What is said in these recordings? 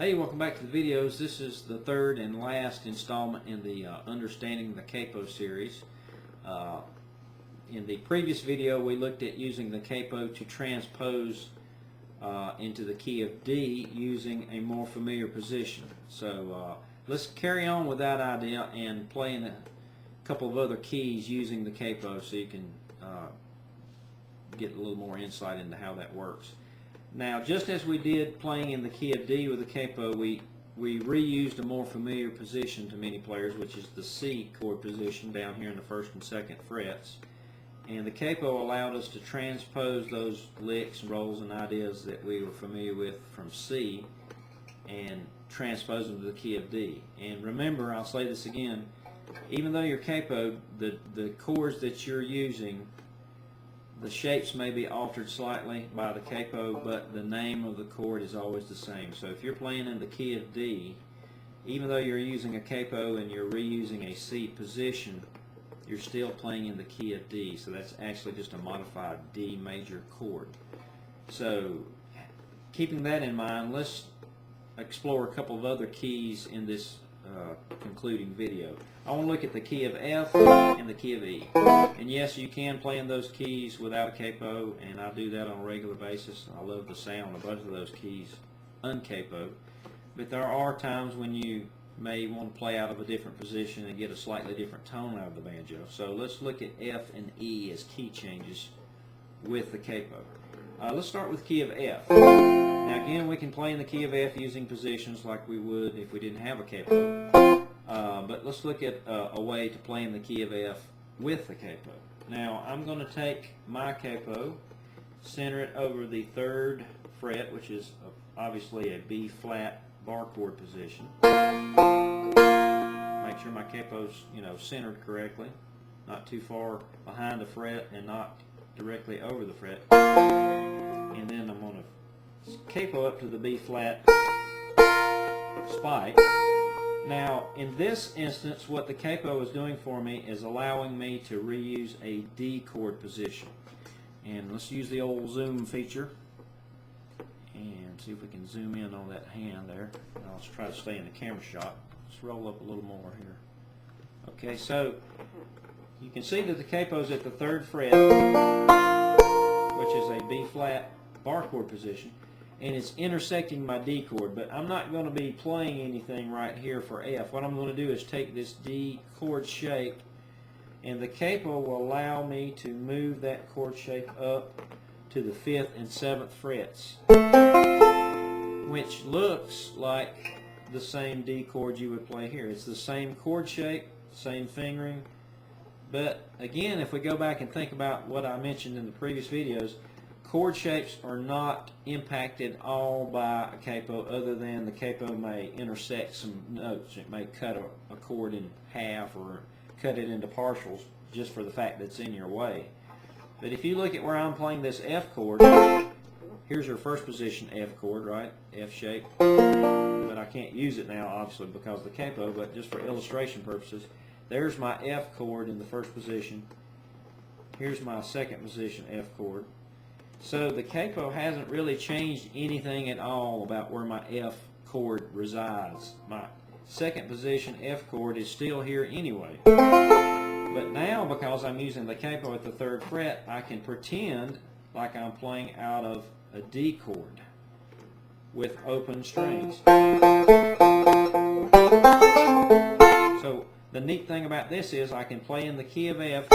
Hey, welcome back to the videos. This is the third and last installment in the Understanding the Capo series. In the previous video we looked at using the capo to transpose into the key of D using a more familiar position. So let's carry on with that idea and play in a couple of other keys using the capo so you can get a little more insight into how that works. Now, just as we did playing in the key of D with the capo, we reused a more familiar position to many players, which is the C chord position down here in the first and second frets. And the capo allowed us to transpose those licks, rolls, and ideas that we were familiar with from C and transpose them to the key of D. And remember, I'll say this again, even though you're capo, the chords that you're using, the shapes may be altered slightly by the capo, but the name of the chord is always the same. So if you're playing in the key of D, even though you're using a capo and you're reusing a C position, you're still playing in the key of D. So that's actually just a modified D major chord. So keeping that in mind, let's explore a couple of other keys in this concluding video. I want to look at the key of F and the key of E. And yes, you can play in those keys without a capo, and I do that on a regular basis. I love the sound of both of those keys uncapoed. But there are times when you may want to play out of a different position and get a slightly different tone out of the banjo. So let's look at F and E as key changes with the capo. Let's start with key of F. Now again, we can play in the key of F using positions like we would if we didn't have a capo. But let's look at a way to play in the key of F with the capo. Now I'm going to take my capo, center it over the third fret, which is obviously a B flat bar chord position. Make sure my capo's centered correctly, not too far behind the fret and not directly over the fret. And then I'm going to capo up to the B flat spike. Now in this instance, what the capo is doing for me is allowing me to reuse a D chord position. And let's use the old zoom feature and see if we can zoom in on that hand there. Now let's try to stay in the camera shot. Let's roll up a little more here. Okay, so you can see that the capo's at the third fret, which is a B flat bar chord position, and it's intersecting my D chord, but I'm not going to be playing anything right here for F. What I'm going to do is take this D chord shape, and the capo will allow me to move that chord shape up to the 5th and 7th frets, which looks like the same D chord you would play here. It's the same chord shape, same fingering, but again, if we go back and think about what I mentioned in the previous videos, chord shapes are not impacted all by a capo, other than the capo may intersect some notes. It may cut a chord in half or cut it into partials just for the fact that it's in your way. But if you look at where I'm playing this F chord, here's your first position F chord, right? F shape. But I can't use it now, obviously, because of the capo, but just for illustration purposes, there's my F chord in the first position. Here's my second position F chord. So the capo hasn't really changed anything at all about where my F chord resides. My second position F chord is still here anyway. But now, because I'm using the capo at the third fret, I can pretend like I'm playing out of a D chord with open strings. So the neat thing about this is I can play in the key of F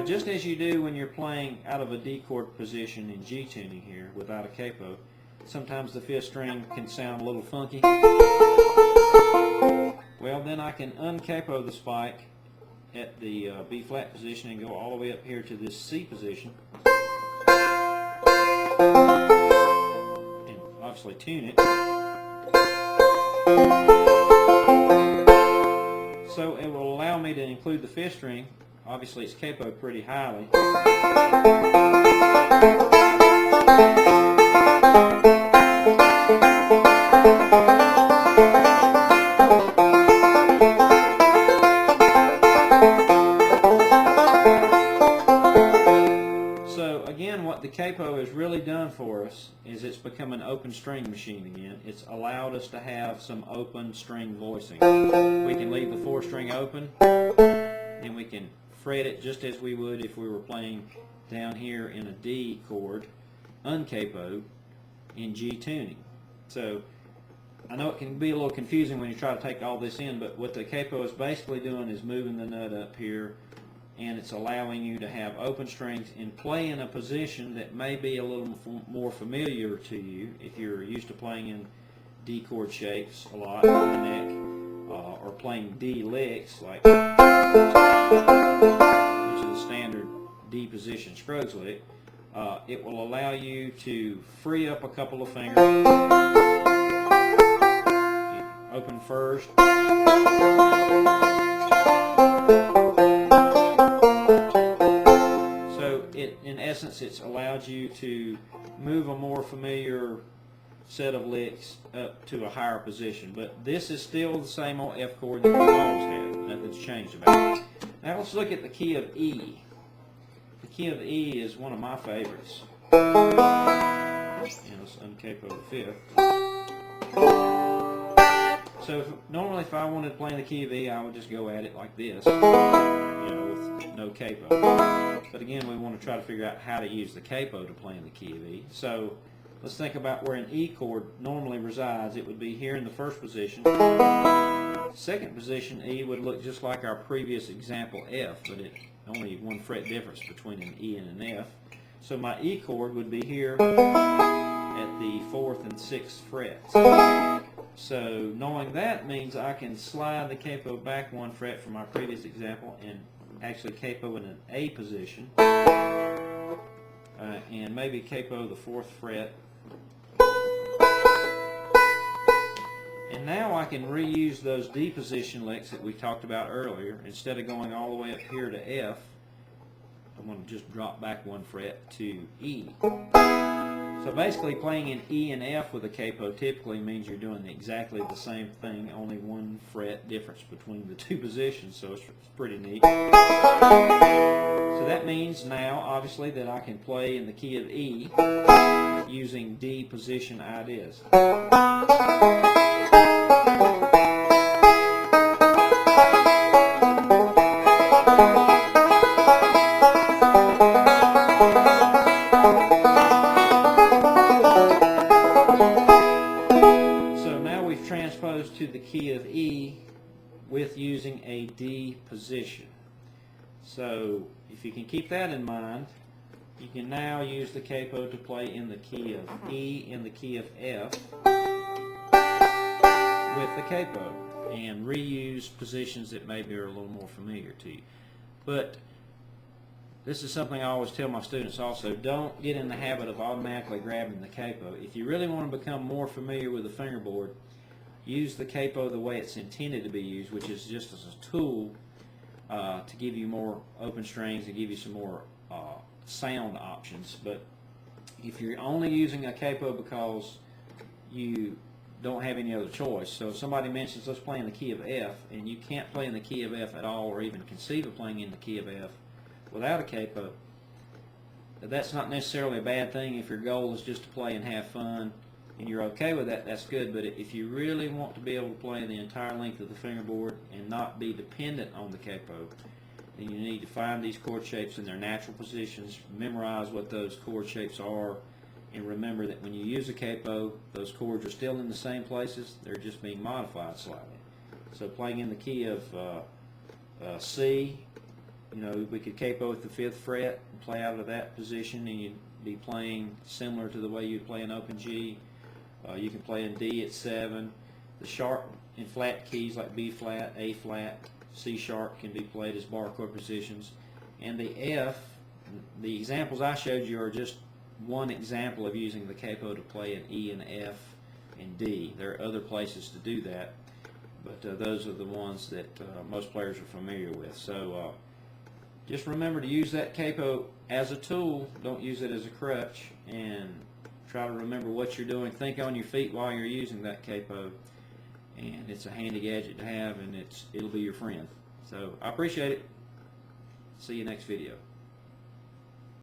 just as you do when you're playing out of a D chord position in G tuning here without a capo. Sometimes the 5th string can sound a little funky. Well, then I can uncapo the spike at the B flat position and go all the way up here to this C position and obviously tune it. So it will allow me to include the 5th string. Obviously it's capoed pretty highly. So again, what the capo has really done for us is it's become an open string machine again. It's allowed us to have some open string voicing. We can leave the 4th string open, and we can fret it just as we would if we were playing down here in a D chord, uncapoed, in G tuning. So I know it can be a little confusing when you try to take all this in, but what the capo is basically doing is moving the nut up here, and it's allowing you to have open strings and play in a position that may be a little more familiar to you if you're used to playing in D chord shapes a lot on the neck, or playing D licks, like, which is a standard D position Scruggs lick. It will allow you to free up a couple of fingers. Open first. So in essence, it's allowed you to move a more familiar set of licks up to a higher position. But this is still the same old F chord that we've always had. Nothing's changed about it. Now let's look at the key of E. The key of E is one of my favorites. And let's uncapo the 5th. So normally if I wanted to play in the key of E, I would just go at it like this, with no capo. But again, we want to try to figure out how to use the capo to play in the key of E. So let's think about where an E chord normally resides. It would be here in the 1st position. 2nd position, E would look just like our previous example, F, but it's only 1 fret difference between an E and an F. So my E chord would be here at the 4th and 6th frets. So knowing that means I can slide the capo back 1 fret from my previous example and actually capo in an A position, and maybe capo the 4th fret. And now I can reuse those D position licks that we talked about earlier. Instead of going all the way up here to F, I'm going to just drop back 1 fret to E. So basically playing in E and F with a capo typically means you're doing exactly the same thing, only 1 fret difference between the 2 positions, so it's pretty neat. So that means now, obviously, that I can play in the key of E using D position ideas. Transposed to the key of E with using a D position. So if you can keep that in mind, you can now use the capo to play in the key of E and the key of F with the capo and reuse positions that maybe are a little more familiar to you. But this is something I always tell my students also: don't get in the habit of automatically grabbing the capo. If you really want to become more familiar with the fingerboard, use the capo the way it's intended to be used, which is just as a tool to give you more open strings, to give you some more sound options. But if you're only using a capo because you don't have any other choice, so if somebody mentions let's play in the key of F, and you can't play in the key of F at all, or even conceive of playing in the key of F without a capo, that's not necessarily a bad thing. If your goal is just to play and have fun, and you're okay with that, that's good. But if you really want to be able to play the entire length of the fingerboard and not be dependent on the capo, then you need to find these chord shapes in their natural positions, memorize what those chord shapes are, and remember that when you use a capo, those chords are still in the same places, they're just being modified slightly. So playing in the key of C, we could capo at the 5th fret and play out of that position, and you'd be playing similar to the way you'd play an open G. You can play in D at 7. The sharp and flat keys like B flat, A flat, C sharp can be played as bar chord positions. And the F, the examples I showed you are just one example of using the capo to play in E and F and D. There are other places to do that, but those are the ones that most players are familiar with. So just remember to use that capo as a tool. Don't use it as a crutch, and try to remember what you're doing. Think on your feet while you're using that capo, and it's a handy gadget to have, and it'll be your friend. So I appreciate it. See you next video.